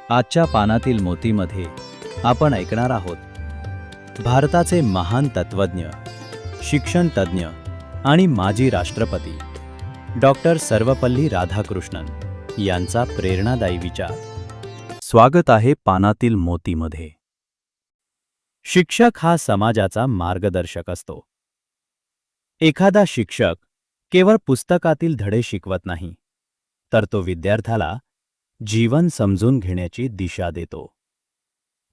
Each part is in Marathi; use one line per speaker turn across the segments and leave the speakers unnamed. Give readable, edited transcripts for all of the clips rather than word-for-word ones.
आजच्या पानातील मोतीमध्ये आपण ऐकणार आहोत भारताचे महान तत्वज्ञ, शिक्षण तज्ञ आणि माजी राष्ट्रपती डॉक्टर सर्वपल्ली राधाकृष्णन यांचा प्रेरणादायी विचार. स्वागत आहे पानातील मोतीमध्ये. शिक्षक हा समाजाचा मार्गदर्शक असतो. एखादा शिक्षक केवळ पुस्तकातील धडे शिकवत नाही, तर तो विद्यार्थ्याला जीवन समजून घेण्याची दिशा देतो.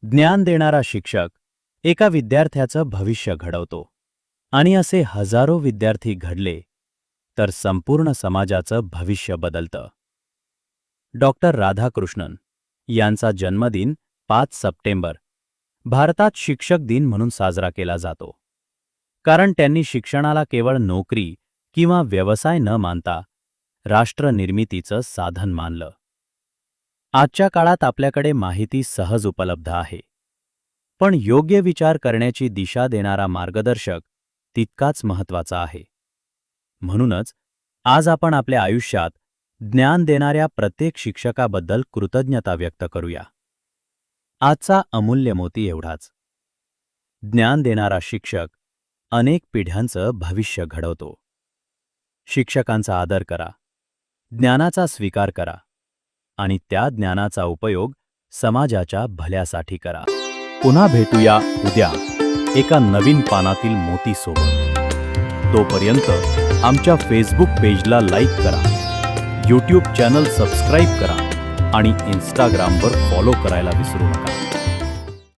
ज्ञान देणारा शिक्षक एका विद्यार्थ्याचं भविष्य घडवतो आणि असे हजारो विद्यार्थी घडले तर संपूर्ण समाजाचं भविष्य बदलतं. डॉक्टर राधाकृष्णन यांचा जन्मदिन 5 सप्टेंबर भारतात शिक्षक दिन म्हणून साजरा केला जातो, कारण त्यांनी शिक्षणाला केवळ नोकरी किंवा व्यवसाय न मानता राष्ट्रनिर्मितीचं साधन मानलं. आजच्या काळात आपल्याकडे माहिती सहज उपलब्ध आहे, पण योग्य विचार करण्याची दिशा देणारा मार्गदर्शक तितकाच महत्त्वाचा आहे. म्हणूनच आज आपण आपल्या आयुष्यात ज्ञान देणाऱ्या प्रत्येक शिक्षकाबद्दल कृतज्ञता व्यक्त करूया. आजचा अमूल्य मोती एवढाच: ज्ञान देणारा शिक्षक अनेक पिढ्यांचं भविष्य घडवतो. शिक्षकांचा आदर करा, ज्ञानाचा स्वीकार करा आणि त्या ज्ञानाचा उपयोग समाजाच्या भल्यासाठी करा. पुन्हा भेटूया उद्या एका नवीन पानातील मोती सोबत. तोपर्यंत आमच्या फेसबुक पेजला लाईक करा, यूट्यूब चॅनल सबस्क्राईब करा आणि इंस्टाग्रामवर फॉलो करायला विसरू नका.